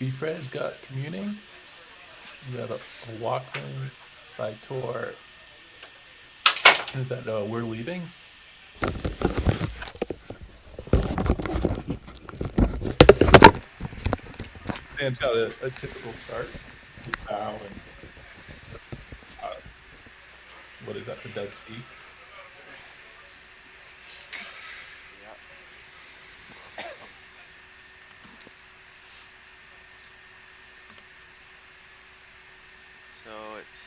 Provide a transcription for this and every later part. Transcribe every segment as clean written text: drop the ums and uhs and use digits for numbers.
Fred's got Communing. You got a Walkman, side tour. Is that We're Leaving? Sam's got a typical start. Bow and uh, what is that? The Dead Speak. Yep. So it's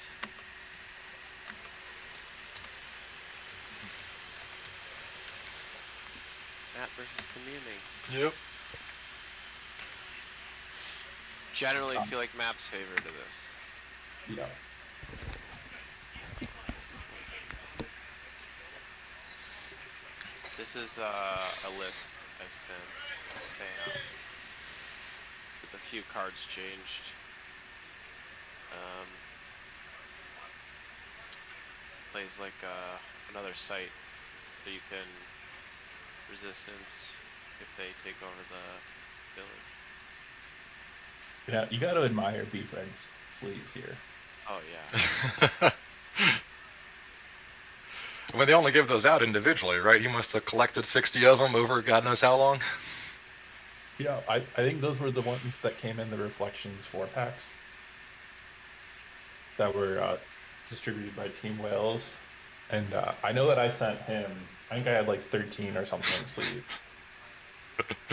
Matt versus Communing. Yep. Generally Um, feel like Map's favor to this. yeah. This is a list I sent Sam with a few cards changed. Um, plays like another site, so you can resistance if they take over the village. You got to admire Fred's sleeves here. Oh yeah. I mean, they only give those out individually, right? You must have collected 60 of them over God knows how long. Yeah, I think those were the ones that came in the Reflections 4 packs that were distributed by Team Wales. And I know that I sent him, I think I had like 13 or something sleeves.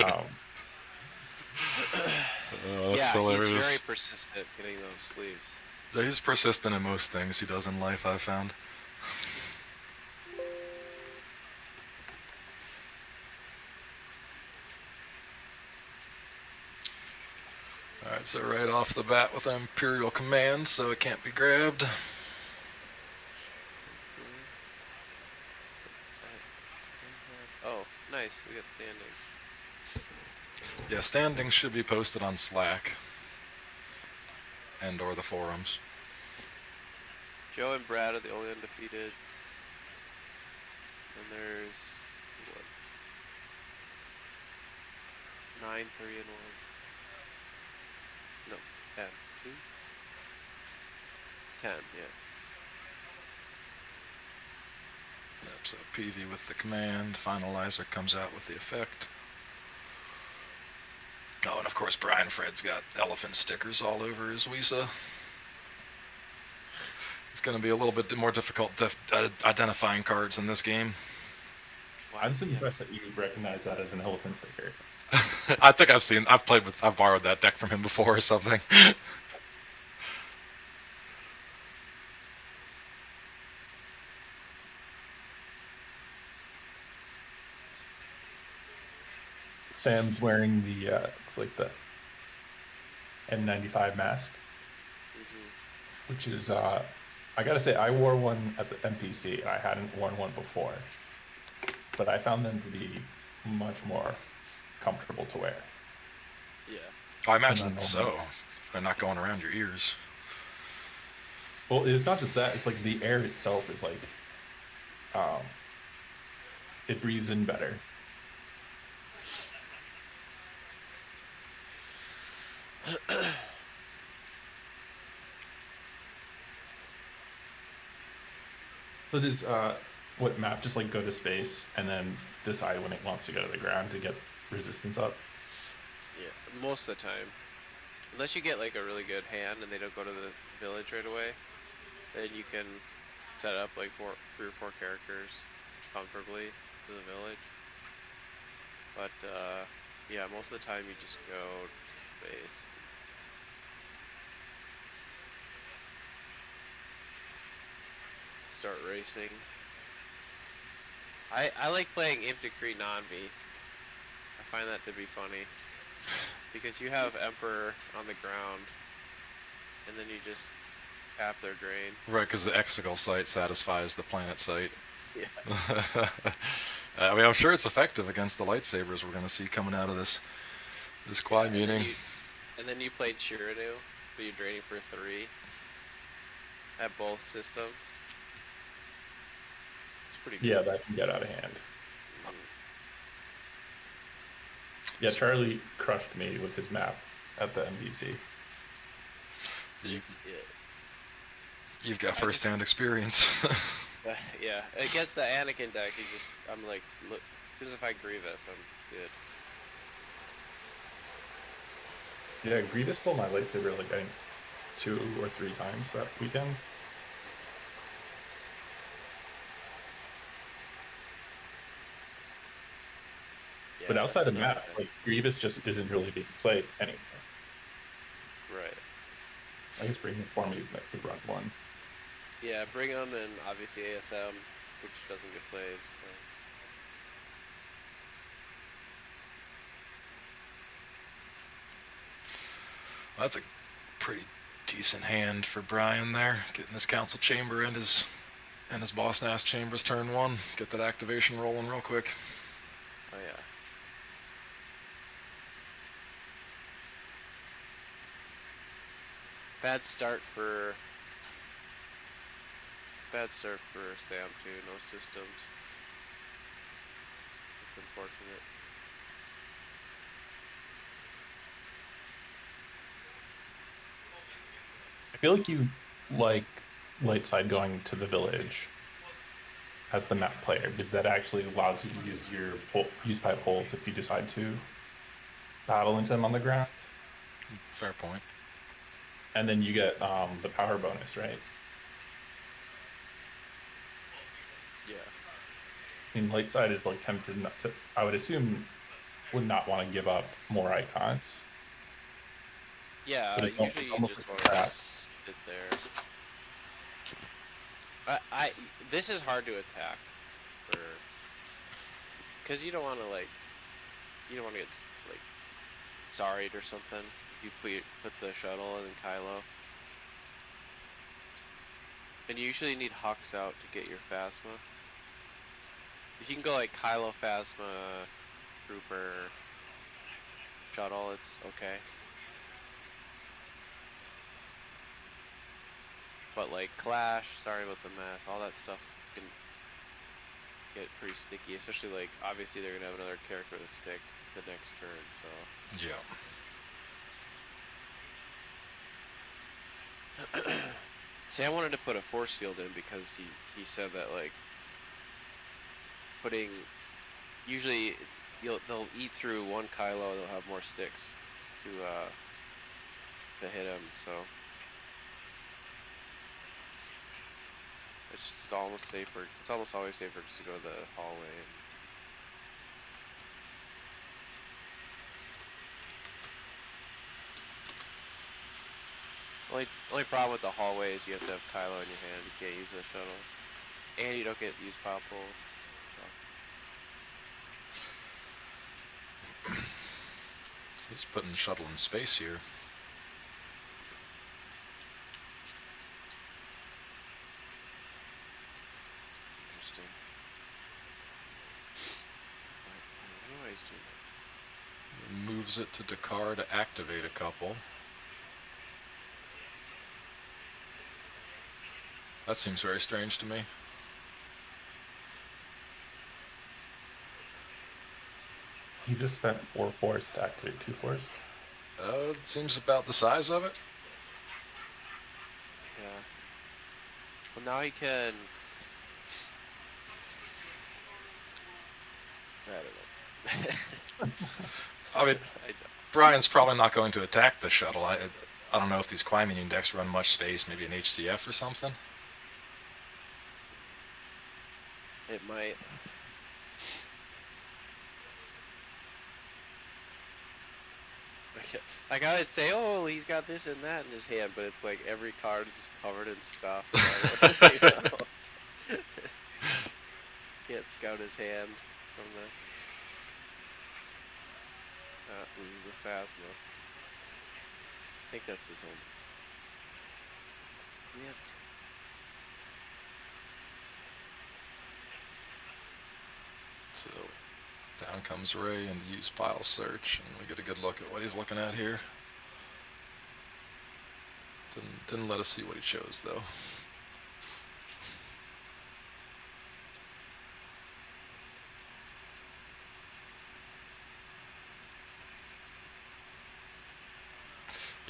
Um, Oh, that's Yeah, he's very hilarious. persistent getting those sleeves. He's persistent in most things he does in life, I've found. Alright, so right off the bat with an Imperial command, so it can't be grabbed. Oh, nice. We got standing. Yeah, standings should be posted on Slack and or the forums. Joe and Brad are the only undefeated. And there's what? 9, 3, and 1. No, 10. 2? 10, yeah. Yep, so PV with the command, finalizer comes out with the effect. Oh, and of course Brian Fred's got elephant stickers all over his Wisa. It's going to be a little bit more difficult identifying cards in this game. Why I'm does so he have... impressed that you recognize that as an elephant sticker. I think I've borrowed that deck from him before or something. Sam's wearing the looks like the N95 mask, which is I gotta say I wore one at the NPC and I hadn't worn one before, but I found them to be much more comfortable to wear Yeah. I than a imagine normal. so. If they're not going around your ears. Well, it's not just that; it's like the air itself is like um, it breathes in better. So does what map just like go to space and then decide when it wants to go to the ground to get resistance up? Yeah, most of the time. Unless you get like a really good hand and they don't go to the village right away, then you can set up like 3 or 4 characters comfortably to the village. But yeah, most of the time you just go to space. Start racing. I like playing Imp Decree non-V. I find that to be funny. Because you have Emperor on the ground, and then you just tap their drain. Right, because the Exegol site satisfies the planet site. Yeah. I mean, I'm sure it's effective against the lightsabers we're going to see coming out of this Yeah, Quimunning. and then you play Chirinu, so you're draining for 3 at both systems. It's pretty Yeah, good. that can get out of hand. Mm. Yeah, Charlie crushed me with his map. at the NBC. So It's, you've got first-hand experience. yeah, against the Anakin deck, I'm like, look, as soon as I Grievous, I'm good. Yeah, Grievous stole my lightsaber like I think 2 or 3 times that weekend. Yeah, But outside that's of another map, thing. like Grievous just isn't really being played anymore. Right. I guess bringing for me would run one. Yeah, bring them, and obviously ASM, which doesn't get played. So. That's a pretty decent hand for Brian there, getting his council chamber and his boss Nass chambers turn 1. Get that activation rolling real quick. Oh yeah. Bad start for Sam too. No systems. It's unfortunate. I feel like you like light side going to the village as the map player because that actually allows you to use your use by poles if you decide to battle into them on the ground. Fair point. And then you get the power bonus, right? Yeah. I mean, light side is like tempted not to. I would assume would not want to give up more icons. Yeah. But it's Usually you almost just like want a to trap. sit there. This is hard to attack, because you don't want to get like sorried or something. You put the shuttle and then Kylo, and you usually need Hux out to get your Phasma. If you can go like Kylo, Phasma, Trooper, shuttle, it's okay. But like Clash, sorry about the mess, all that stuff can get pretty sticky, especially like obviously they're gonna have another character with a stick the next turn, so Yeah. see, I wanted to put a force field in because he said that like putting usually they'll eat through one Kylo, they'll have more sticks to hit him, so it's just almost safer. It's almost always safer just to go to the hallway. Only problem with the hallway is you have to have Kylo in your hand. You can't use the shuttle, and you don't get to use pop poles. So he's putting the shuttle in space here. Interesting. I don't know why he's doing that. Moves it to Dakar to activate a couple. That seems very strange to me. He just spent 4 force to activate 2 force. It seems about the size of it. Yeah. Well, now he can. I don't know. I mean, Brian's probably not going to attack the shuttle. I don't know if these Quimunning decks run much space, maybe an HCF or something. It might. Like I would say, oh, he's got this and that in his hand, but it's like every card is just covered in stuff. So can't scout his hand from the. Lose the Phasma. I think that's his home. Yep. So down comes Ray and the use pile search, and we get a good look at what he's looking at here. Didn't let us see what he chose though.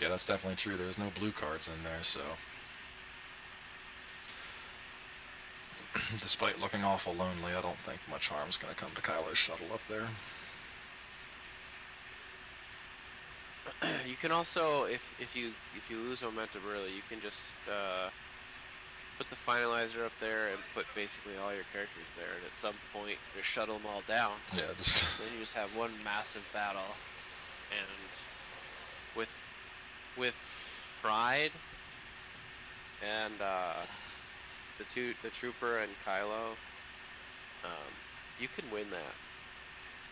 Yeah, that's definitely true. There's no blue cards in there, so... Despite looking awful lonely, I don't think much harm's going to come to Kylo's shuttle up there. You can also, if you lose momentum early, you can just put the finalizer up there and put basically all your characters there, and at some point you shuttle them all down. Yeah, just... Then you just have one massive battle, and with Pride and the Trooper and Kylo, you can win that.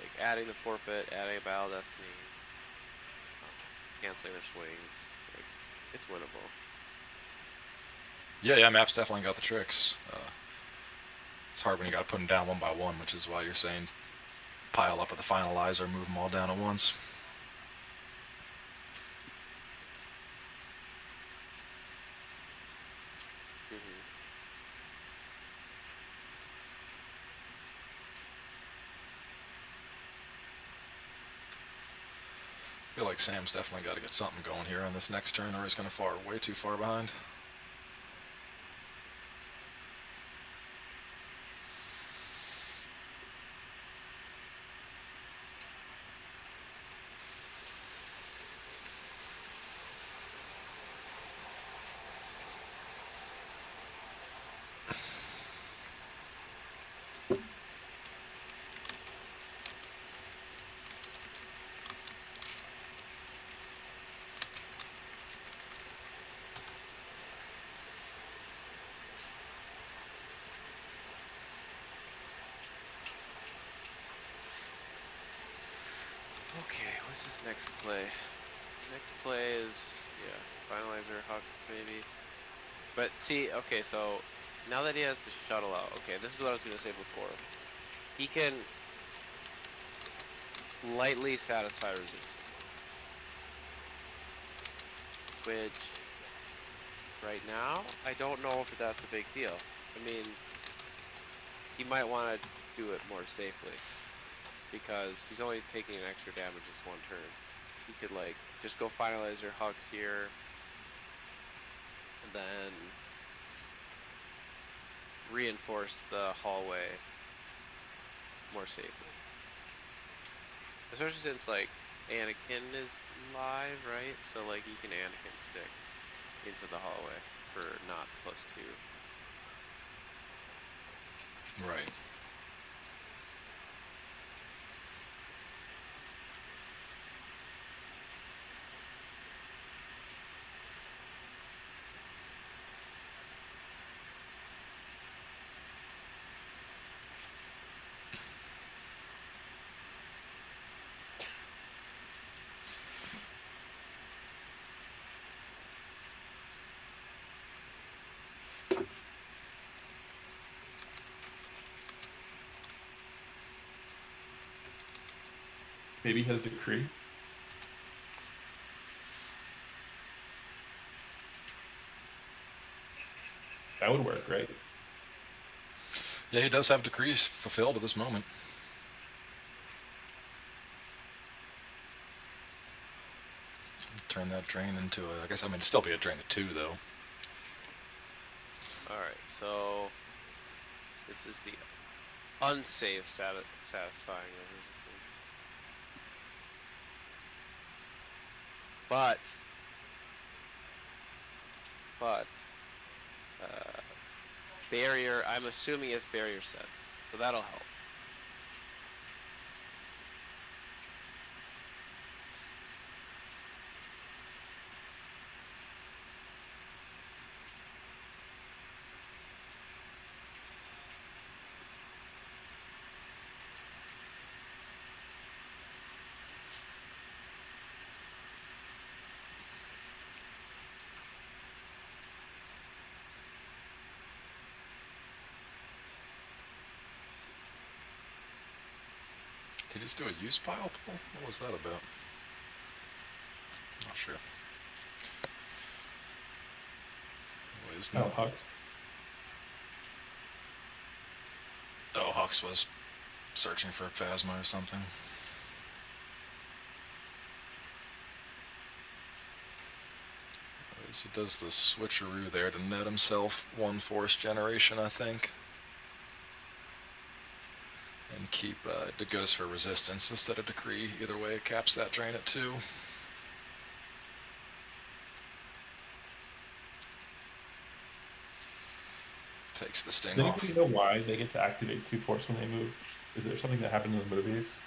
Like adding the forfeit, adding a Battle Destiny, canceling their swings, like it's winnable. Yeah, map's definitely got the tricks. It's hard when you got to put them down one by one, which is why you're saying pile up with the finalizer, move them all down at once. I feel like Sam's definitely got to get something going here on this next turn, or he's going to fall way too far behind. Okay, what's his next play? Next play is, finalizer, Hux maybe. But see, okay, so now that he has the shuttle out, okay, this is what I was going to say before. He can lightly satisfy resistance, which right now, I don't know if that's a big deal. I mean, he might want to do it more safely, because he's only taking an extra damage this one turn. He could, like, just go finalizer Hux here, and then reinforce the hallway more safely. Especially since, like, Anakin is live, right? So, like, you can Anakin stick into the hallway for not +2. Right. Maybe he has decree. That would work, right? Yeah, he does have decrees fulfilled at this moment. Turn that drain into a... I guess, I mean, it'd still be a drain of 2, though. Alright, so this is the unsafe satisfying resistance. But barrier, I'm assuming it's barrier set, so that'll help. Did he just do a use pile pull? What was that about? Not sure. Anyways, Oh, Hux. Oh, Hux was searching for Phasma or something. He does the switcheroo there to net himself 1 force generation, I think. And keep it goes for resistance instead of decree. Either way, it caps that drain at 2. Takes the sting Does off. anybody know why they get to activate 2 force when they move? Is there something that happened in the movies?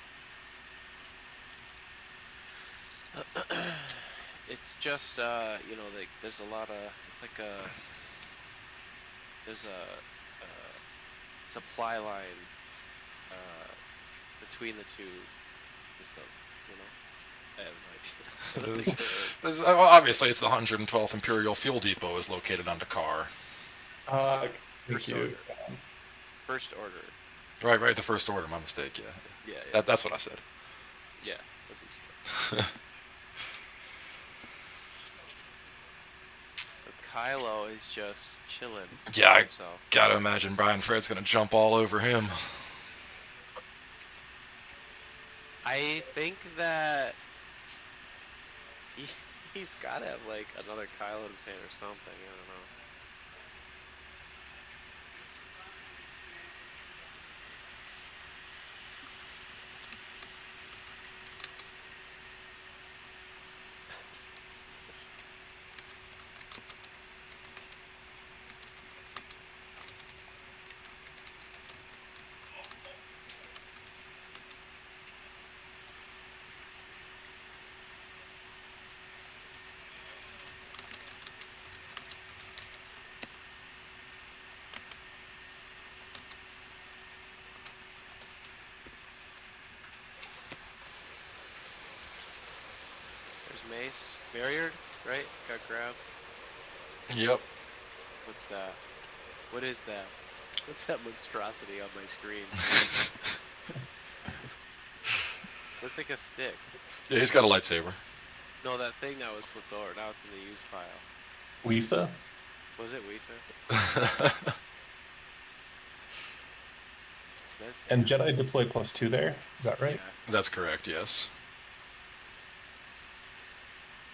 It's just you know, like there's a lot of it's like there's a supply line between the two systems. You know, I have no idea. Well, obviously, it's the 112th Imperial Fuel Depot is located on Dakar. Thank First you. order. First order. Right, the First Order, my mistake, yeah. Yeah. That's what I said. Yeah, that's what you said. So Kylo is just chilling. Yeah, I himself. gotta imagine Brian Fred's gonna jump all over him. I think that he's gotta have like another Kylo in his hand or something. I don't know. Mace. Barriered, right? Got grabbed. Yep. What's that? What is that? What's that monstrosity on my screen? Looks like a stick. Yeah, he's got a lightsaber. No, that thing that was flipped over. Now it's in the used pile. Lisa? Was it Weezer? And Jedi deploy +2 there? Is that right? Yeah. That's correct, yes.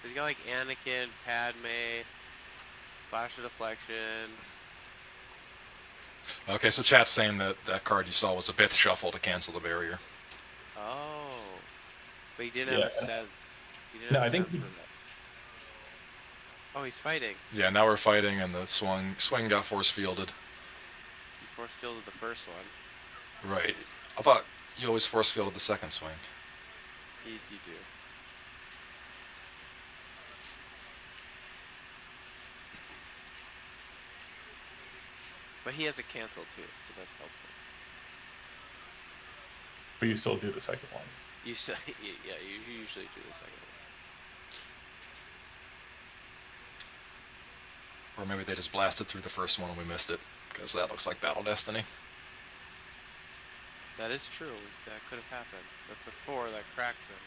You got like Anakin, Padme, Flash of Deflection. Okay, so chat's saying that that card you saw was a Bith Shuffle to cancel the barrier. Oh. But he didn't have a sense. He didn't No, have I a think sense for that. Oh, he's fighting. Yeah, now we're fighting, and the swing got force fielded. He force fielded the first one. Right. I thought you always force fielded the second swing. You do. But he has a cancel too, so that's helpful. But you still do the second one. You say, yeah, you usually do the second one. Or maybe they just blasted through the first one and we missed it, because that looks like Battle Destiny. That is true. That could have happened. That's a 4 that cracks him.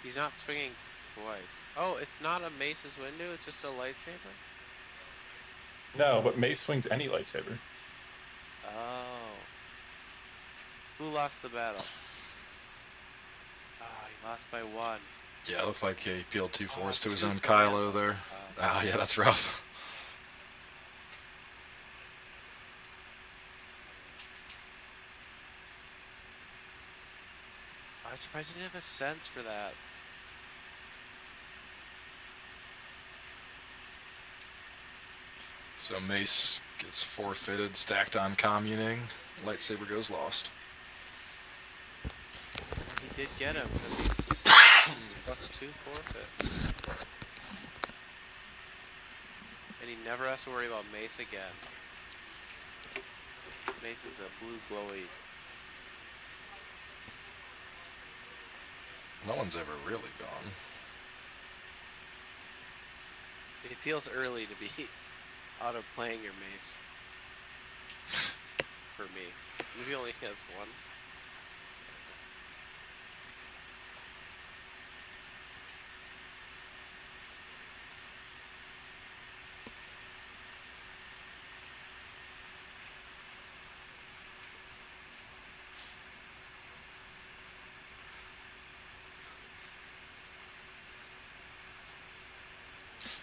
He's not swinging twice. Oh, it's not a Mace's window, it's just a lightsaber? No, but Mace swings any lightsaber. Oh. Who lost the battle? Ah, he lost by 1. Yeah, it looked like he peeled 2 force to his two own command. Kylo there. Yeah, that's rough. I'm surprised he didn't have a sense for that. So Mace gets forfeited, stacked on Communing. Lightsaber goes lost. He did get him because he's +2 forfeit. And he never has to worry about Mace again. Mace is a blue glowy. No one's ever really gone. It feels early to be out of playing your Mace. For me. Maybe only has 1.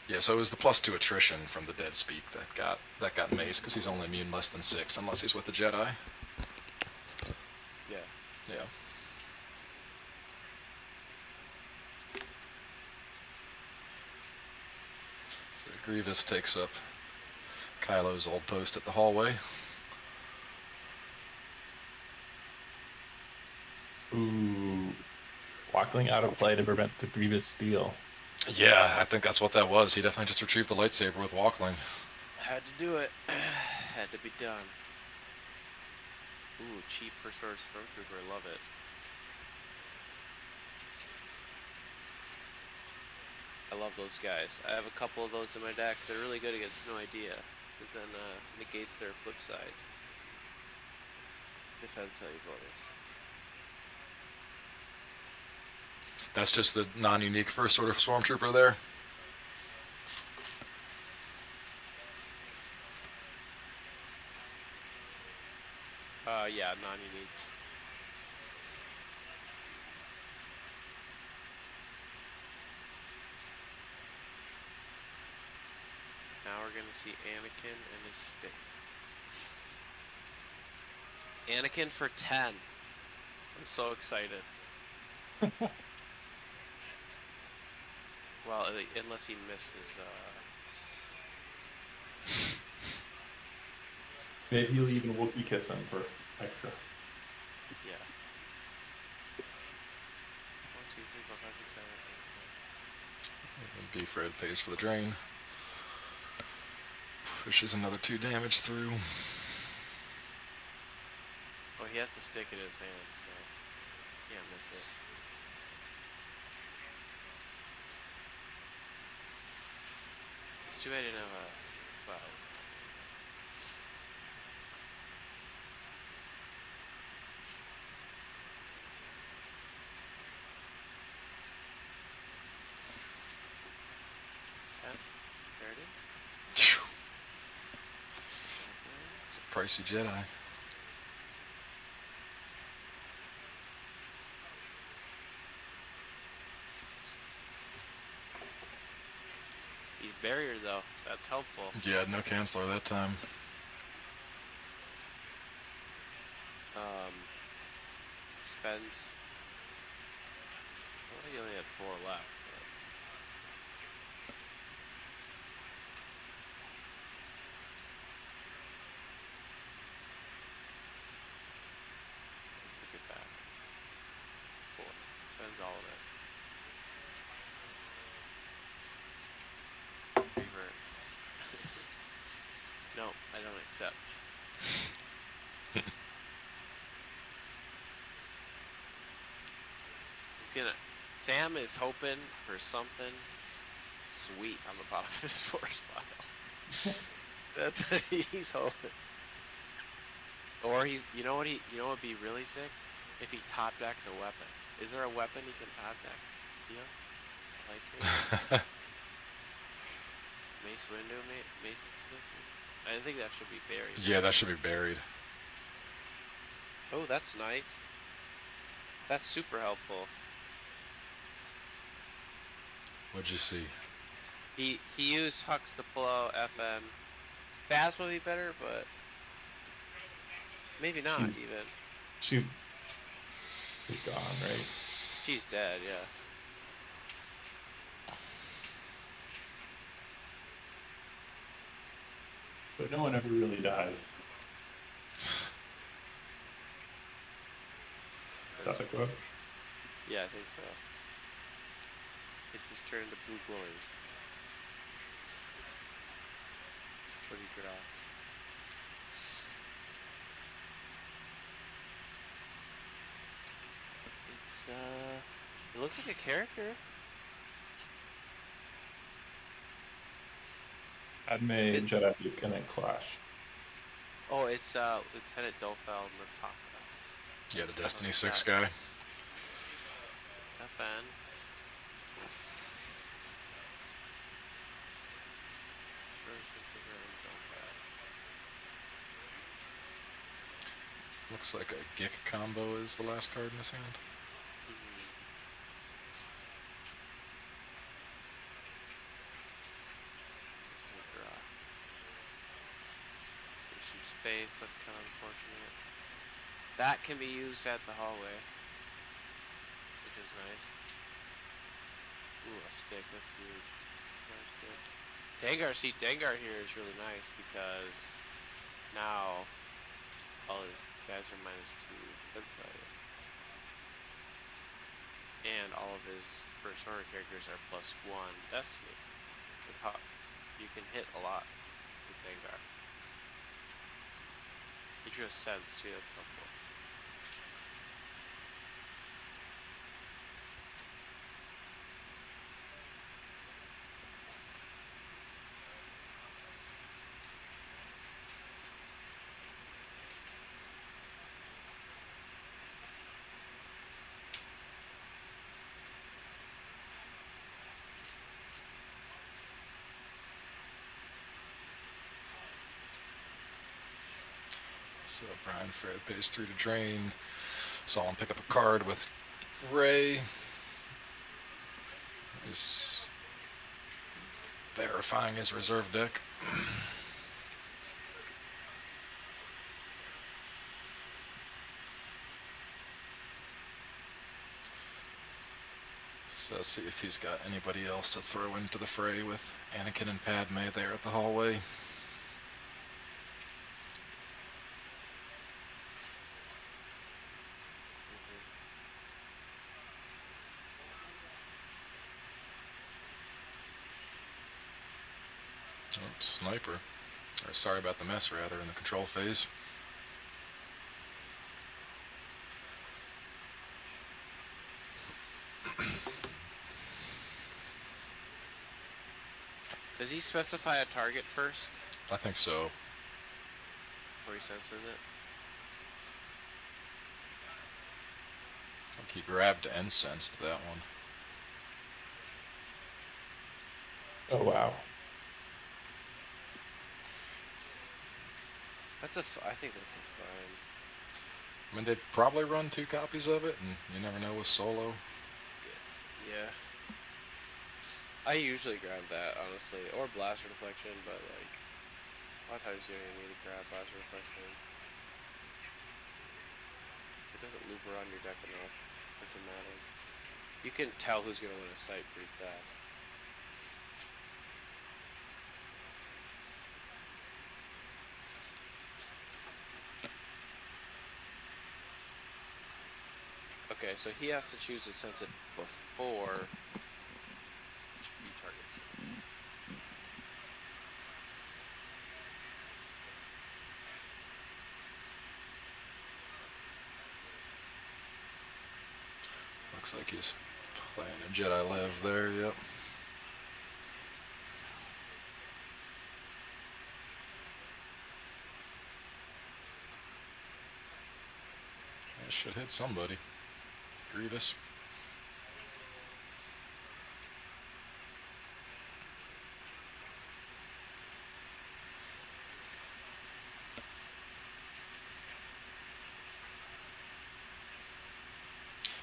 Yeah, so it was the +2 attrition from the dead speak that got Mace, because he's only immune less than 6 unless he's with the Jedi. Yeah. Yeah. So Grievous takes up Kylo's old post at the hallway. Ooh. Wackling out of play to prevent the Grievous steal. Yeah, I think that's what that was. He definitely just retrieved the lightsaber with Wackling. Had to do it. Had to be done. Ooh, cheap first order stormtrooper. I love it. I love those guys. I have a couple of those in my deck. They're really good against no idea, because then negates their flip side. Defense value bonus. That's just the non-unique first order stormtrooper there. Yeah, non-uniques. Now we're gonna see Anakin and his stick. Anakin for 10. I'm so excited. Well, unless he misses. Maybe he'll even Wookiee kiss him for extra. Yeah. 1, 2, 3, 4, 5, 6, 7, 8, 9. B Fred pays for the drain. Pushes another 2 damage through. Oh, he has the stick in his hand, so can't miss it. It's too bad I didn't have a 5. It's 10. There it is. Phew. It's a pricey Jedi. He's barrier though. That's helpful. Yeah, no canceller that time. Spends. Well, he only had 4 left. But... Take it back. 4. Spends all of it. Revert. No, I don't accept. He's gonna. Sam is hoping for something sweet on the bottom of his force pile. That's what he's hoping. Or he's. You know what would be really sick? If he top decks a weapon. Is there a weapon he can top deck? Steel? Lightsaber? Mace window? Mace. I think that should be buried. Yeah, that should be buried. Oh, that's nice. That's super helpful. What'd you see? He used Hux to pull out FN. Phasma would be better, but maybe not even. She's gone, right? She's dead, yeah. But no one ever really dies. Is that the quote? Yeah, I think so. It just turned to blue glories. What do you draw? It's it looks like a character. Padme, Jedi Duke, and then Clash. Oh, it's Lieutenant Dofel and Nataka. Yeah, the Destiny 6 guy. FN. Looks like a Gick combo is the last card in his hand. face. That's kind of unfortunate. That can be used at the hallway, which is nice. Ooh, a stick. That's huge. Nice stick. Dengar, see, Dengar here is really nice because now all his guys are -2 defense value. And all of his first order characters are +1 destiny with Hawks. You can hit a lot with Dengar. He drew a sense too, that's helpful. So Brian Fred pays 3 to drain. Saw him pick up a card with Ray. He's verifying his reserve deck. So see if he's got anybody else to throw into the fray with Anakin and Padme there at the hallway. Oh, sniper. Or sorry about the mess, rather, in the control phase. Does he specify a target first? I think so. Before he senses it? I think he grabbed and sensed that one. Oh, wow. I think that's a fine. I mean, they'd probably run 2 copies of it, and you never know with solo. Yeah. I usually grab that, honestly, or Blaster Deflection, but like, a lot of times you don't need to grab Blaster Deflection. It doesn't loop around your deck enough for it to matter. You can tell who's going to win a site pretty fast. Okay, so he has to choose to sense it before he targets it. Looks like he's playing a Jedi Lev there, yep. That should hit somebody. Grievous.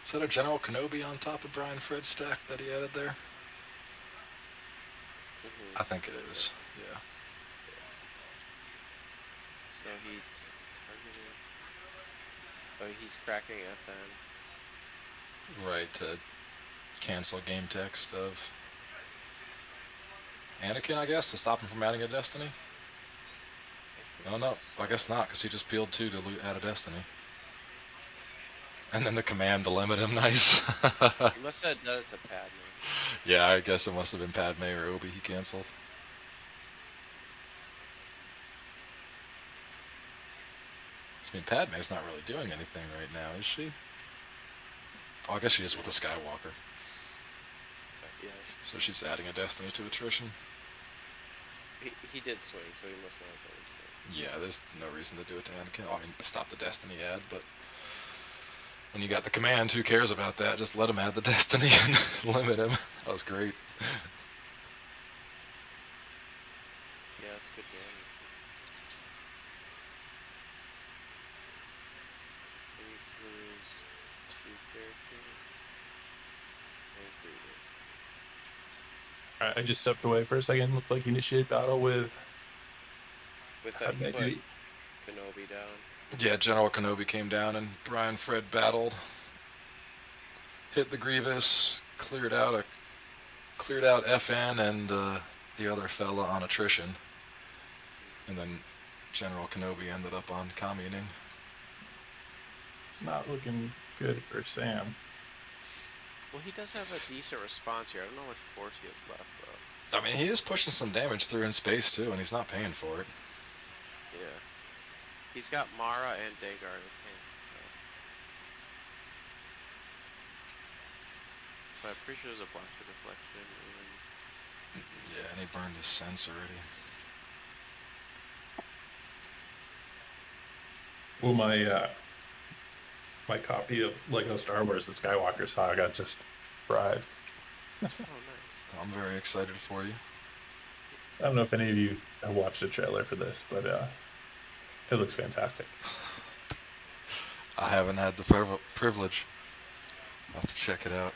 Is that a General Kenobi on top of Brian Fred's stack that he added there? I think it is, yeah. So he targeted. Oh, he's cracking FN. Right, to cancel game text of Anakin, I guess, to stop him from adding a Destiny? No, I guess not, because he just peeled 2 to add a Destiny. And then the command to limit him, nice. He must have done it to Padme. Yeah, I guess it must have been Padme or Obi he canceled. I mean, Padme's not really doing anything right now, is she? Oh, I guess she is with the Skywalker. Yeah. So she's adding a Destiny to attrition. He did swing, so he must not have done it. Yeah, there's no reason to do it to Anakin. I mean, stop the Destiny ad, but when you got the command, who cares about that? Just let him add the Destiny and limit him. That was great. Yeah, that's good damage. We need to lose 2 characters. And Grievous. I just stepped away for a second. Looked like he initiated battle with With that, he put maybe. Kenobi Kenobi down. Yeah, General Kenobi came down and Brian Fred battled. Hit the Grievous, cleared out FN and the other fella on attrition. And then General Kenobi ended up on Quimunning. It's not looking good for Sam. Well, he does have a decent response here. I don't know how much force he has left, though. I mean, he is pushing some damage through in space, too, and he's not paying for it. Yeah. He's got Mara and Dagar in his hand, so. But I'm pretty sure there's a blaster deflection. Yeah, and he burned his sense already. Well, my copy of Lego Star Wars: The Skywalker Saga just arrived. Oh, nice. I'm very excited for you. I don't know if any of you have watched the trailer for this, but it looks fantastic. I haven't had the privilege. I'll have to check it out.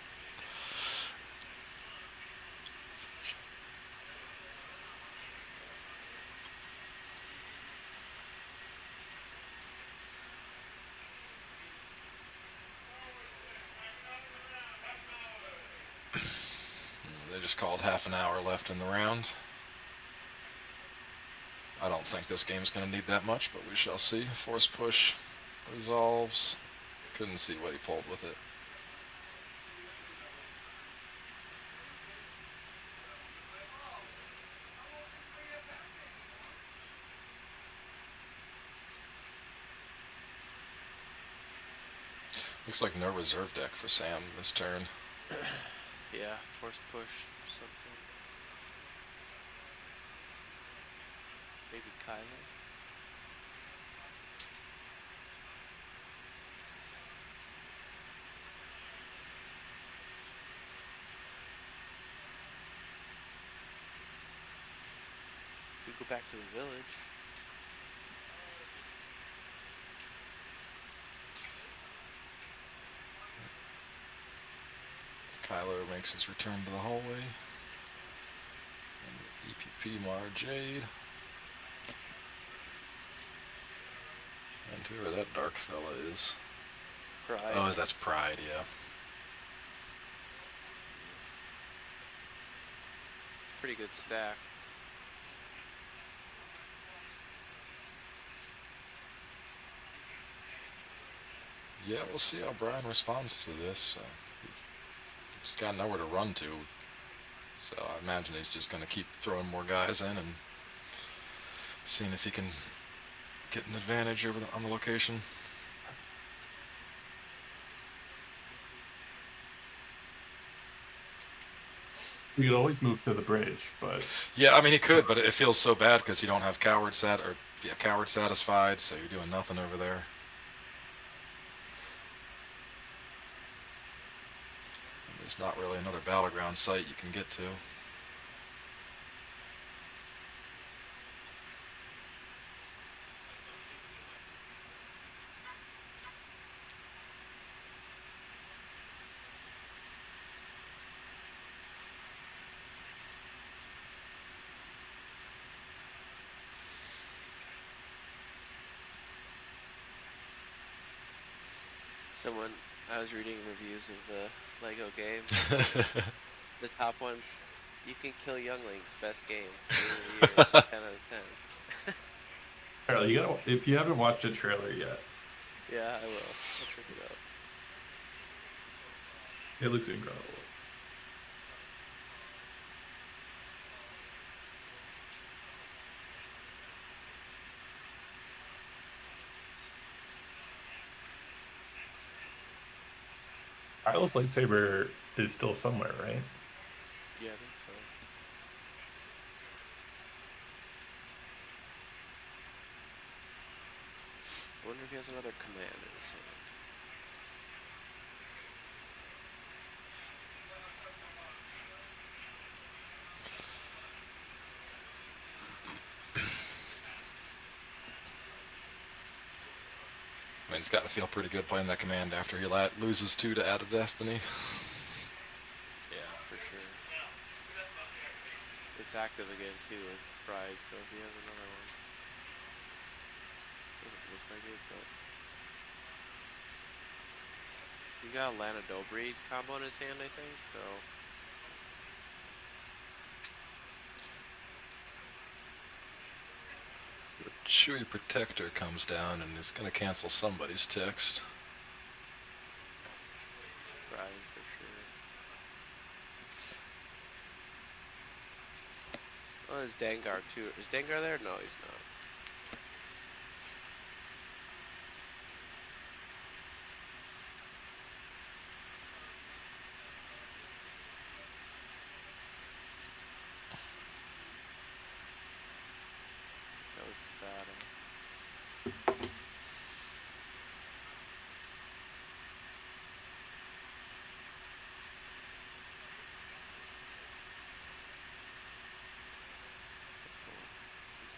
They just called half an hour left in the round. I don't think this game's going to need that much, but we shall see. Force push resolves. Couldn't see what he pulled with it. Looks like no reserve deck for Sam this turn. Yeah, force push or something. Maybe Kylo? We go back to the village. Kylo makes his return to the hallway. And the EPP Mara Jade. And whoever that dark fella is. Pride. Oh, that's Pride, yeah. It's a pretty good stack. Yeah, we'll see how Brian responds to this. He's got nowhere to run to. So I imagine he's just going to keep throwing more guys in and seeing if he can get an advantage on the location. We could always move to the bridge, but yeah, I mean he could, but it feels so bad because you don't have coward satisfied, so you're doing nothing over there. And there's not really another battleground site you can get to. I was reading reviews of the Lego game. The top ones, you can kill younglings, best game. Game of the year, 10 out of 10. Charlie, if you haven't watched the trailer yet. Yeah, I will. I'll check it out. It looks incredible. Kylo's lightsaber is still somewhere, right? Yeah, I think so. I wonder if he has another command in his hand. I mean, he's got to feel pretty good playing that command after he loses 2 to Add a Destiny. Yeah, for sure. It's active again too with Pride, so if he has another one, doesn't look like it, but he got a Lana Dobreed combo in his hand, I think. So The Chewy Protector comes down and is going to cancel somebody's text. Brian for sure. Oh, there's Dengar too. Is Dengar there? No, he's not. Goes to battle.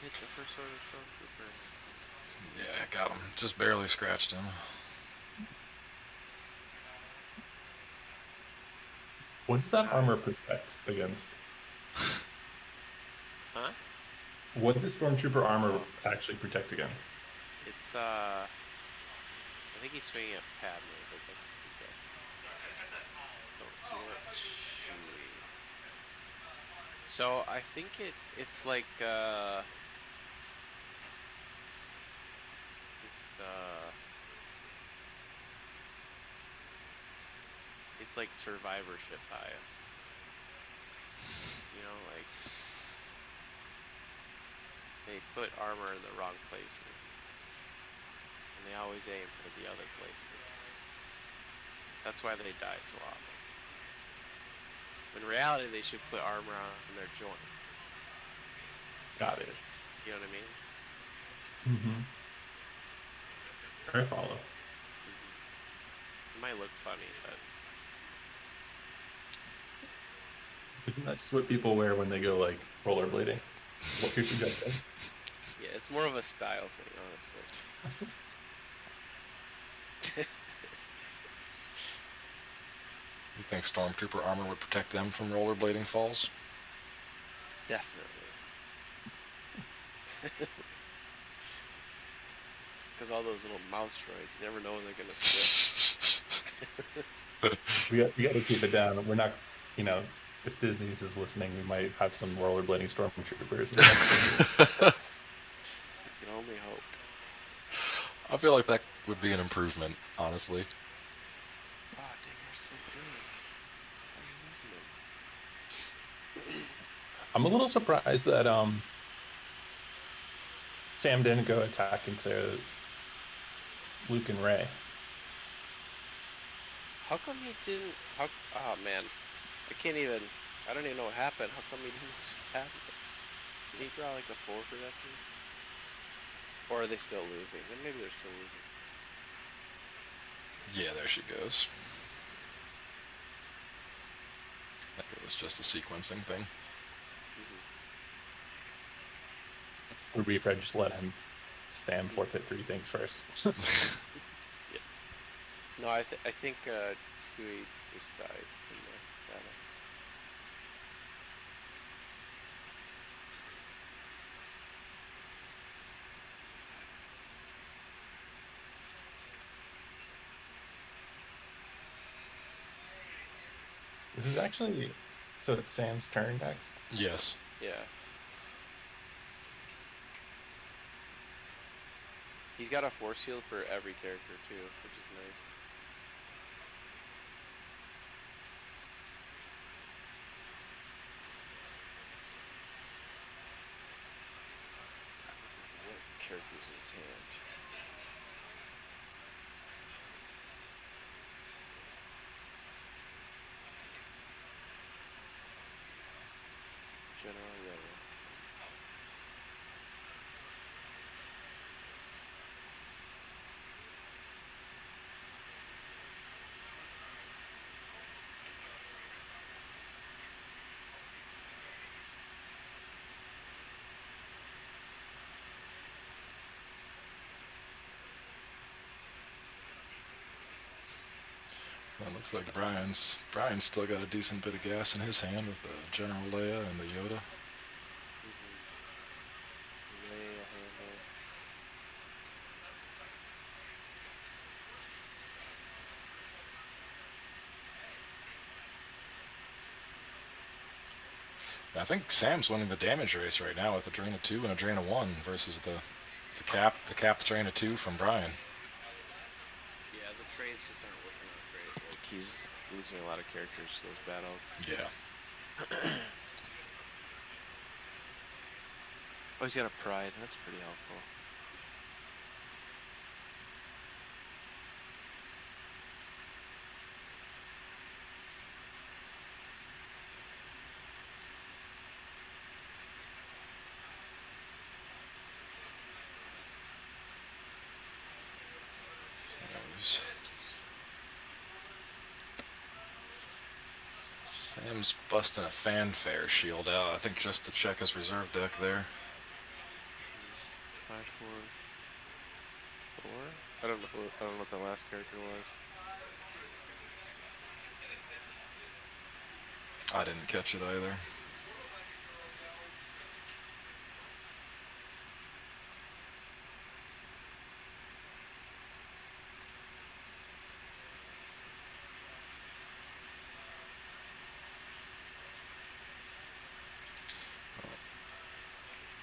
Hit the first order stormtrooper. Yeah, got him. Just barely scratched him. What does that armor protect against? Huh? What does Stormtrooper armor actually protect against? It's I think he's swinging at Padme, but that's okay. Don't see what Chewie. So I think it's like it's like survivorship bias. You know, like they put armor in the wrong places. And they always aim for the other places. That's why they die so often. In reality, they should put armor on their joints. Got it. You know what I mean? Mm-hmm. I follow. It might look funny, but Isn't that just what people wear when they go like rollerblading? What you're suggesting? yeah, it's more of a style thing, honestly. You think Stormtrooper armor would protect them from rollerblading falls? Definitely. Because all those little mouse droids, you never know when they're gonna slip. We got to keep it down. We're not, you know, if Disney's is listening, we might have some rollerblading stormtroopers. You can only hope. I feel like that would be an improvement, honestly. Wow, Dinger's so good. How are you using him? I'm a little surprised that Sam didn't go attack into Luke and Ray. How come he didn't? Oh man, I don't even know what happened. How come he didn't just have it? Did he draw like a 4 for Destiny? Or are they still losing? Then maybe they're still losing. Yeah, there she goes. I think it was just a sequencing thing. Or Refred just let him Sam forfeit 3 things first. Yeah. No, I think Chewie just died in the battle. This is actually, so it's Sam's turn next. Yes. Yeah. He's got a force field for every character too, which is nice. What characters in his hand? General Yellow. Well, it looks like Brian's still got a decent bit of gas in his hand with the General Leia and the Yoda. Leia handle. I think Sam's winning the damage race right now with a drain of 2 and a drain of 1 versus the capped drain of 2 from Brian. Yeah, the trades just aren't working out great. Like, he's losing a lot of characters to those battles. Yeah. Oh, he's got a pride. That's pretty helpful. Sam's busting a fanfare shield out, I think just to check his reserve deck there. 5, 4, 4? I don't know what the last character was. I didn't catch it either.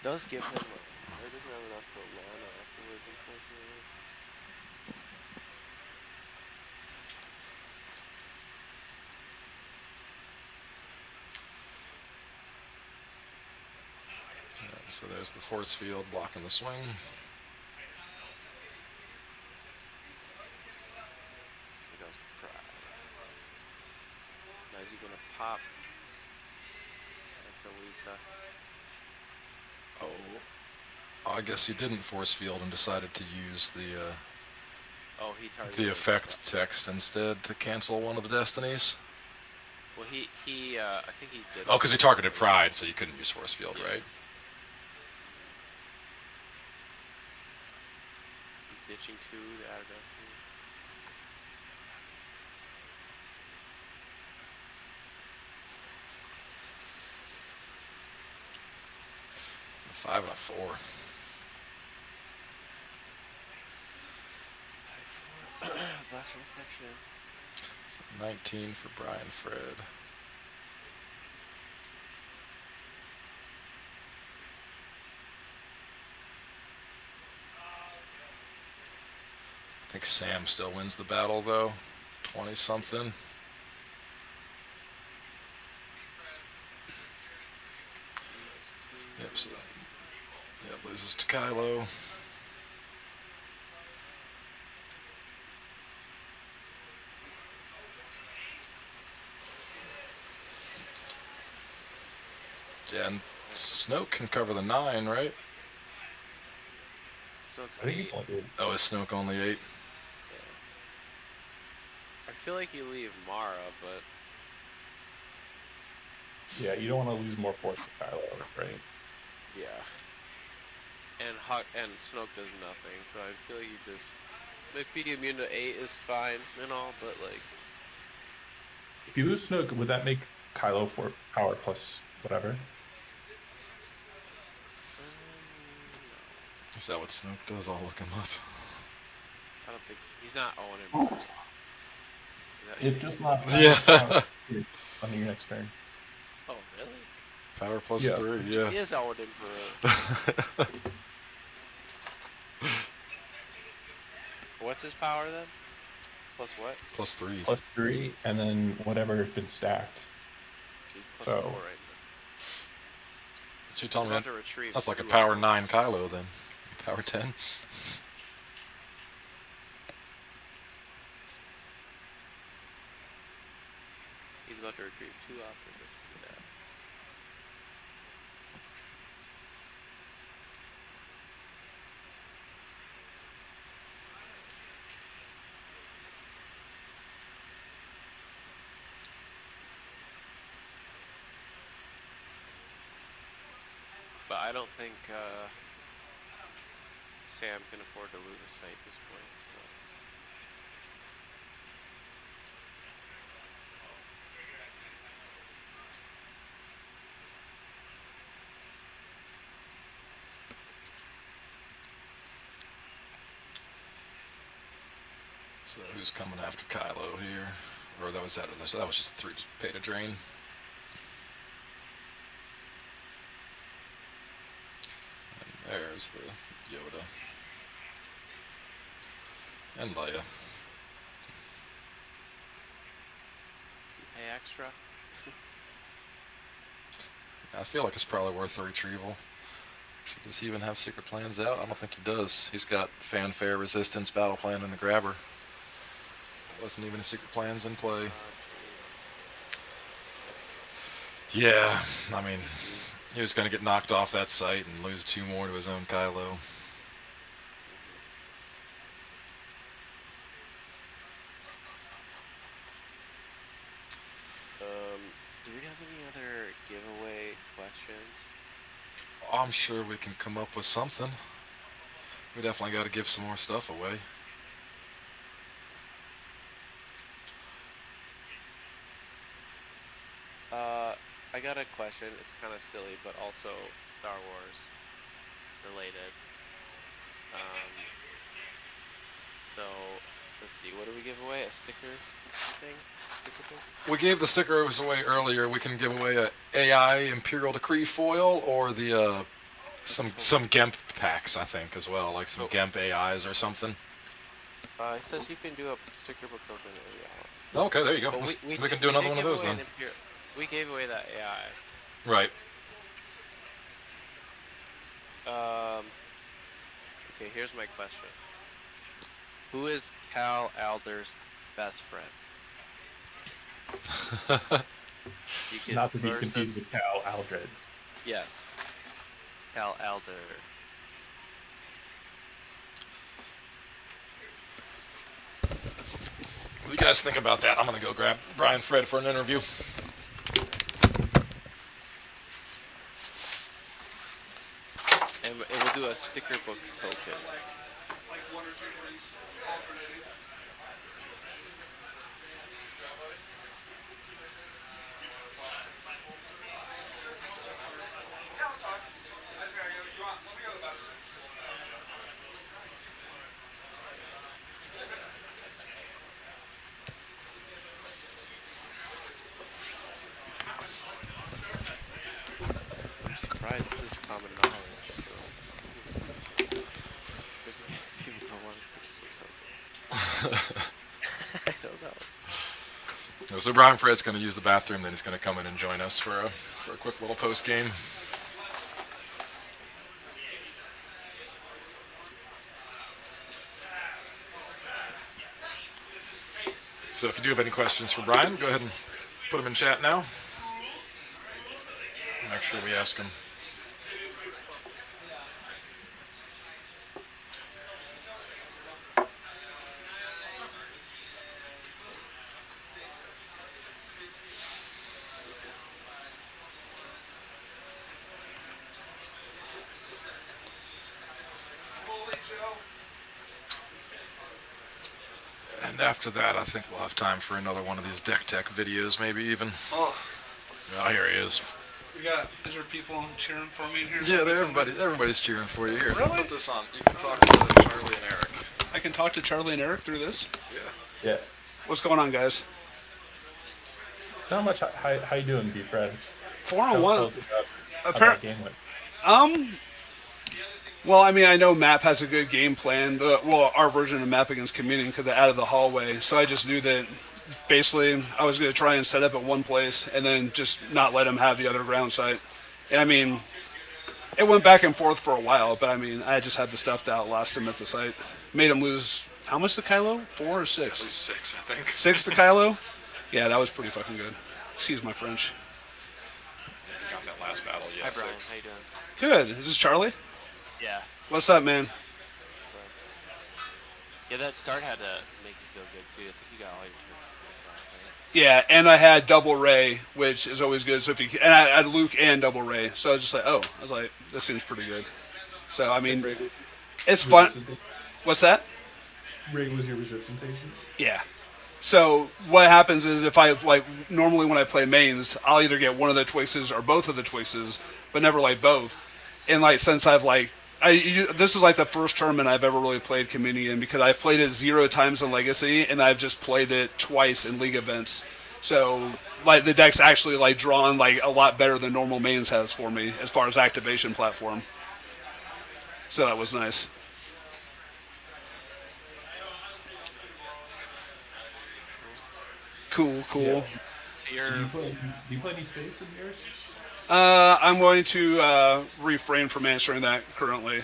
Does give him. Or doesn't have enough for Lana afterwards, unfortunately. So there's the force field blocking the swing. He goes pride. Now is he gonna pop? That's a Lisa. Oh, I guess he didn't force field and decided to use the effect text instead to cancel one of the destinies. Well, I think he did. Oh, because he targeted pride, so you couldn't use force field, yeah. right? He's ditching 2 to add a destiny. A 5 and a 4. Blast reflection. So 19 for Brian Fred. I think Sam still wins the battle though. 20 something. Yep, so loses to Kylo. Yeah, and Snoke can cover the 9, right? Snoke's I think he's only Oh, is Snoke only 8? Yeah. I feel like you leave Mara, but yeah, you don't want to lose more force to Kylo, right? yeah. And Snoke does nothing, so I feel like you just being immune to 8 is fine and all, but like If you lose Snoke, would that make Kylo for power plus whatever? Is that what Snoke does? I'll look him up. I don't think he's not owning him. It's just not Yeah. on your next turn. Oh really? Power plus 3, yeah. He is owning for What's his power then? Plus what? Plus 3. Plus 3, and then whatever has been stacked. He's plus So- 4 right now. So you told me He's about that, to retrieve that's like a 2 power of them. 9 Kylo then. Power 10. He's about to retrieve 2 options. That's pretty bad. But I don't think Sam can afford to lose a sight at this point. So. So who's coming after Kylo here? Or that was just 3 to pay to drain. There's the Yoda. And Leia. Pay extra. I feel like it's probably worth the retrieval. Does he even have secret plans out? I don't think he does. He's got fanfare, resistance, battle plan, and the grabber. Wasn't even secret plans in play. Yeah, I mean, he was going to get knocked off that site and lose 2 more to his own Kylo. Do we have any other giveaway questions? I'm sure we can come up with something. We definitely got to give some more stuff away. I got a question. It's kind of silly, but also Star Wars related. So let's see. What do we give away? A sticker thing? Sticker thing? We gave the stickers away earlier. We can give away a AI Imperial Decree foil or the some Gemp packs, I think, as well, like some Gemp AIs or something. It says you can do a sticker book token. Okay, there you go. Well, we can do another one of those then. We gave away that AI. Right. Okay, here's my question. Who is Cal Alder's best friend? You can Not to be confused with Cal Aldred. Yes. Cal Alder. What do you guys think about that? I'm going to go grab Brian Fred for an interview. And we'll do a sticker book token. I'm surprised this is common knowledge. So. People don't want to stick with something. I don't know. So Brian Fred's going to use the bathroom, then he's going to come in and join us for a quick little post game. So if you do have any questions for Brian, go ahead and put them in chat now. Make sure we ask him. And after that, I think we'll have time for another one of these deck tech videos, maybe even. Oh, Here he is. is there people cheering for me in here? Yeah, everybody's cheering for you. Here, Really? put this on. You can talk to Charlie and Eric. I can talk to Charlie and Eric through this? Yeah. Yeah. What's going on, guys? Not much. How you doing, B Fred? 4-on-1. Game went. Well, I mean, I know Map has a good game plan. Our version of Map against Quimunning because they added the hallway. So I just knew that basically I was going to try and set up at one place and then just not let him have the other ground site. And I mean, it went back and forth for a while, but I mean, I just had the stuff to outlast him at the site. Made him lose, how much to Kylo? 4 or 6? At least 6, I think. 6 to Kylo? Yeah, that was pretty fucking good. Excuse my French. You got that last battle, yeah. Hi, Brian. 6. How you doing? Good. Is this Charlie? Yeah. What's up, man? So, yeah, that start had to make you feel good too. I think you got all your turns in this round, right? Yeah, and I had double Ray, which is always good. So and I had Luke and double Ray, so I was just like, I was like, this seems pretty good. So I mean, it's fun. What's that? Ray was your resistance agent? Yeah. So what happens is if I normally when I play mains, I'll either get one of the choices or both of the choices, but never both. And since I've this is the first tournament I've ever really played Quimunning in because I've played it 0 times in Legacy and I've just played it twice in League events. So the deck's actually drawn a lot better than normal mains has for me as far as activation platform. So that was nice. Cool. Yeah. So Do you're you play any space in yours? I'm going to refrain from answering that currently.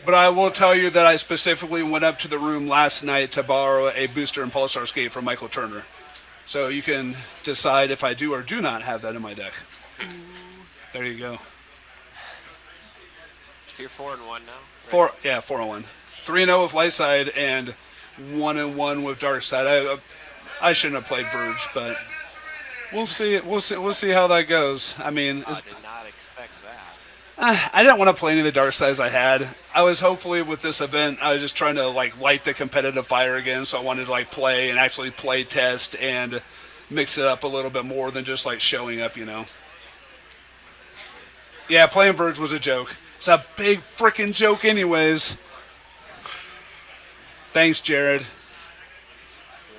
But I will tell you that I specifically went up to the room last night to borrow a booster and pulsar skate from Michael Turner. So you can decide if I do or do not have that in my deck. There you go. you're 4-1 now. Right? 4-1. 3-0 with light side and 1-1 with dark side. I shouldn't have played Verge, but we'll see. We'll see how that goes. I mean, I did not expect that. I didn't want to play any of the dark sides I had. I was hopefully with this event, I was just trying to like light the competitive fire again. So I wanted to like play and actually play test and mix it up a little bit more than just like showing up, you know. Yeah, playing Verge was a joke. It's a big freaking joke, anyways. Thanks, Jared. You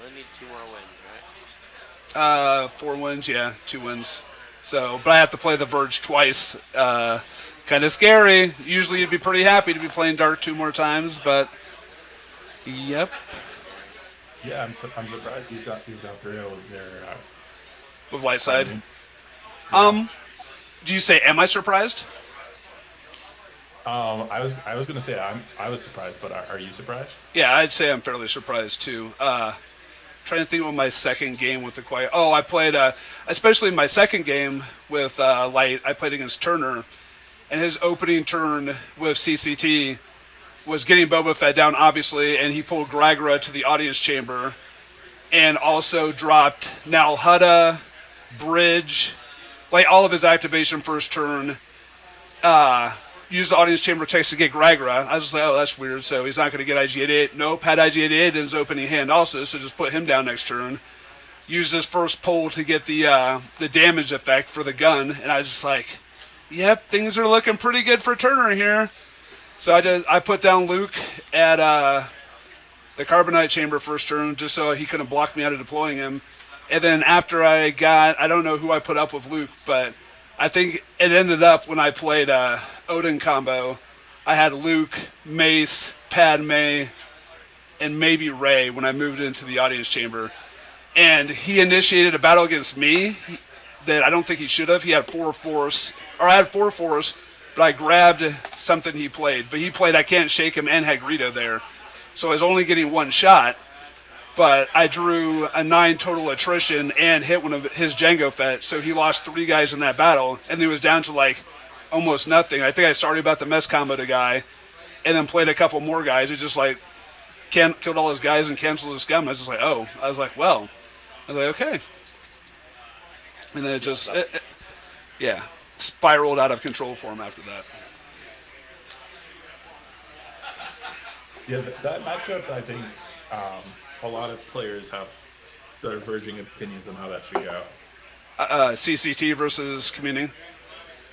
only need 2 more wins, right? 4 wins, yeah, 2 wins. So, but I have to play the Verge twice. Kind of scary. Usually, you'd be pretty happy to be playing Dark 2 more times, but yep. Yeah, I'm surprised you've got 3-0 there. With light side. Do you say, am I surprised? I was gonna say I was surprised, but are you surprised? Yeah, I'd say I'm fairly surprised too. Trying to think of my second game with the Quiet. Oh, I played, especially my second game with Light, I played against Turner, and his opening turn with CCT was getting Boba Fett down, obviously, and he pulled Gragra to the audience chamber, and also dropped Nalhutta, Bridge, like all of his activation first turn. Used the audience chamber text to get Gragra. I was just like, oh, that's weird. So he's not going to get IG-88. Nope, had IG-88 in his opening hand also, so just put him down next turn. Used his first pull to get the damage effect for the gun, and I was just like, yep, things are looking pretty good for Turner here. So I put down Luke at the Carbonite chamber first turn just so he couldn't block me out of deploying him. And then after I don't know who I put up with Luke, but I think it ended up when I played Odin combo, I had Luke, Mace, Padme, and maybe Rey when I moved into the audience chamber. And he initiated a battle against me that I don't think he should have. He had 4 force, or I had 4 force, but I grabbed something he played. But he played I Can't Shake Him and had Greedo there. So I was only getting 1 shot, but I drew a 9 total attrition and hit one of his Django Fett, so he lost 3 guys in that battle, and he was down to like almost nothing. I think I started about the mess combo to guy, and then played a couple more guys. It just like killed all his guys and canceled his scum. I was just like, oh. I was like, well. I was like, okay. And then it just, spiraled out of control for him after that. Yeah, that matchup, I think a lot of players have diverging opinions on how that should go. CCT versus Quimunning.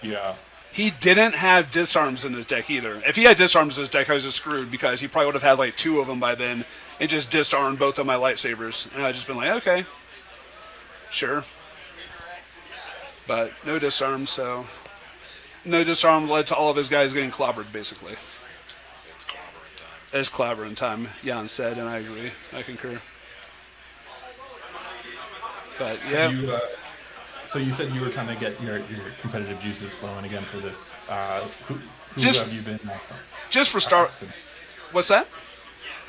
Yeah. He didn't have disarms in his deck either. If he had disarms in his deck, I was just screwed because he probably would have had like 2 of them by then and just disarmed both of my lightsabers. And I'd just been like, okay, sure. But no disarm, so no disarm led to all of his guys getting clobbered, basically. It's clobbering time, Jan said, and I agree. I concur. But yeah. So you said you were trying to get your competitive juices flowing again for this. Who have you been? Just for start. What's that?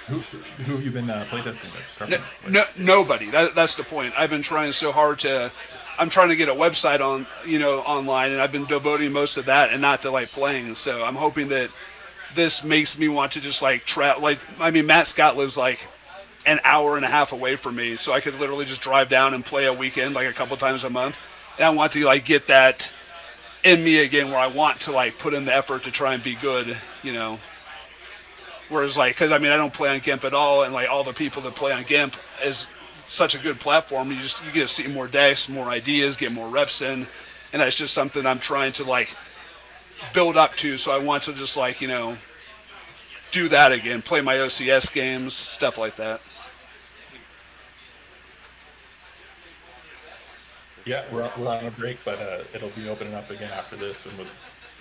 Who have you been playtesting with? Nobody. That's the point. I've been trying so hard to. I'm trying to get a website on, online, and I've been devoting most of that and not to like playing. So I'm hoping that this makes me want to just like Matt Scott lives like an hour and a half away from me, so I could literally just drive down and play a weekend like a couple times a month. And I want to like get that in me again, where I want to like put in the effort to try and be good, Whereas like, because I don't play on GIMP at all, and like all the people that play on GIMP is such a good platform. You get to see more decks, more ideas, get more reps in, and that's just something I'm trying to like build up to. So I want to just like do that again, play my OCS games, stuff like that. Yeah, we're on a break, but it'll be opening up again after this and with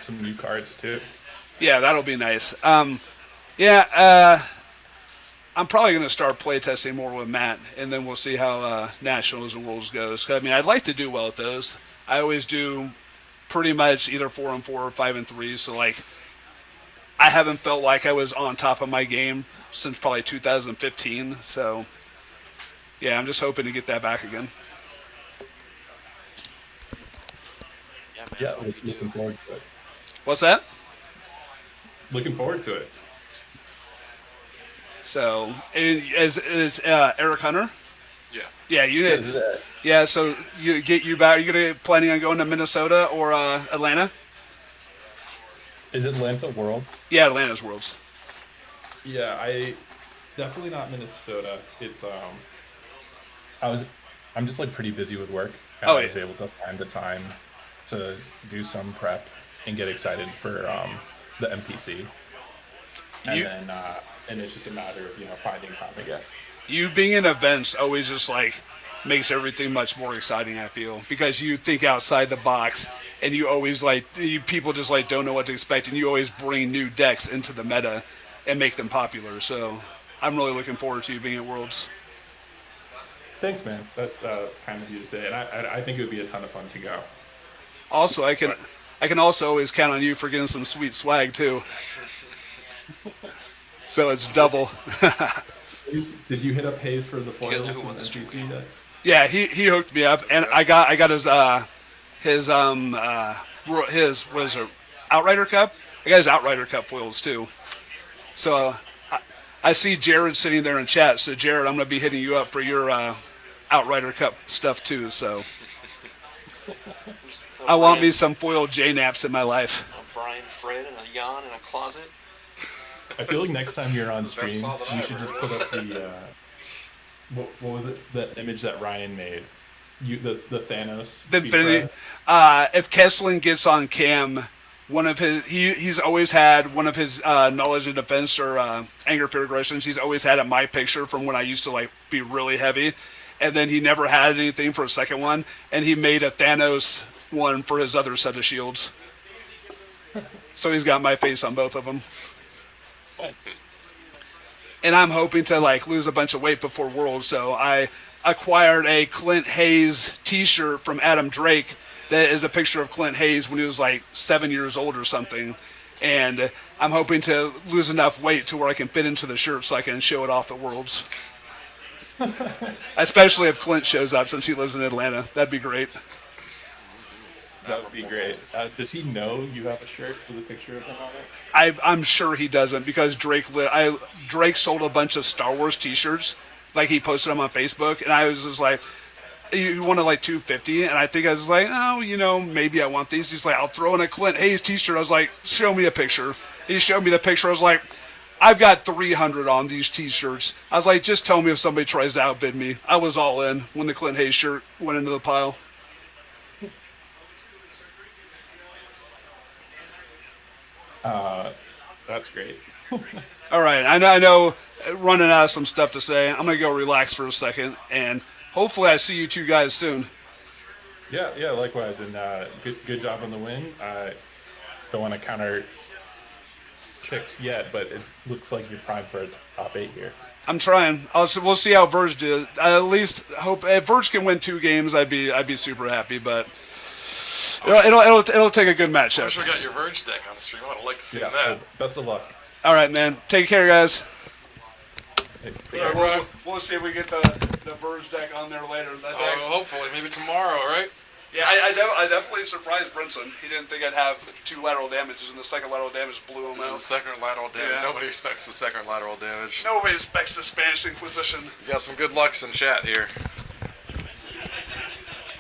some new cards too. Yeah, that'll be nice. I'm probably going to start playtesting more with Matt, and then we'll see how Nationals and Worlds goes. 'Cause, I mean, I'd like to do well at those. I always do pretty much either 4-4 or 5-3. So like, I haven't felt like I was on top of my game since probably 2015. So yeah, I'm just hoping to get that back again. Yeah, man. Yeah, I hope you do. looking forward to it. What's that? Looking forward to it. So is Eric Hunter? Yeah. Yeah, you did. Is that- Yeah, so you back. Are you gonna planning on going to Minnesota or Atlanta? Is Atlanta Worlds? Yeah, Atlanta's Worlds. Yeah, I definitely not Minnesota. It's I'm just like pretty busy with work, and Oh, I was yeah. able to find the time to do some prep and get excited for the MPC, and You- then and it's just a matter of finding time again. You being in events always just like makes everything much more exciting. I feel because you think outside the box, and you always people just like don't know what to expect, and you always bring new decks into the meta and make them popular. So I'm really looking forward to you being at Worlds. Thanks, man. That's kind of you to say, and I think it would be a ton of fun to go. Also, I can also always count on you for getting some sweet swag too. So it's double. Did you hit up Hayes for the foils? guys know who won in this stream MPC yet? Yeah, he hooked me up, and I got his what is it, Outrider Cup. I got his Outrider Cup foils too. So I see Jared sitting there in chat. So Jared, I'm gonna be hitting you up for your Outrider Cup stuff too. So I want me some foil J-Naps in my life. A Brian Fred and a Jan in a closet. I feel like next time you're on Best stream, closet you I should ever just put up the what was it? The image that Ryan made. The Thanos. The speed Infinity. press. If Kessling gets on cam, one of his he's always had one of his knowledge and defense or anger fear aggressions. He's always had at my picture from when I used to like be really heavy, and then he never had anything for a second one, and he made a Thanos one for his other set of shields. So he's got my face on both of them. And I'm hoping to like lose a bunch of weight before Worlds, so I acquired a Clint Hayes T-shirt from Adam Drake that is a picture of Clint Hayes when he was like 7 years old or something, and I'm hoping to lose enough weight to where I can fit into the shirt so I can show it off at Worlds. Especially if Clint shows up since he lives in Atlanta, that'd be great. That would be great. Does he know you have a shirt with a picture of him on it? I'm sure he doesn't because Drake sold a bunch of Star Wars T-shirts, like he posted them on Facebook, and I was just like, he wanted like $250, and I think I was like, oh, maybe I want these. He's like, I'll throw in a Clint Hayes T-shirt. I was like, show me a picture. He showed me the picture. I was like, I've got 300 on these T-shirts. I was like, just tell me if somebody tries to outbid me. I was all in when the Clint Hayes shirt went into the pile. That's great. All right, I know, running out of some stuff to say. I'm gonna go relax for a second, and hopefully I see you two guys soon. Yeah, likewise, and good job on the win. Don't want to counter chicks yet, but it looks like you're primed for a top 8 here. I'm trying. We'll see how Verge did. I at least hope if Verge can win 2 games, I'd be super happy. But it'll take a good I matchup. wish we got your Verge deck on the stream. I would like to see that. well, best of luck. All right, man. Take care, guys. Hey, Yeah, bro. We'll see if we get the Verge deck on there later. That deck. Hopefully, maybe tomorrow, right? Yeah, I definitely surprised Brinson. He didn't think I'd have 2 lateral damages, and the second lateral damage blew him The out. second lateral damage. Yeah. Nobody expects the second lateral damage. Nobody expects the Spanish Inquisition. You got some good lucks in chat here.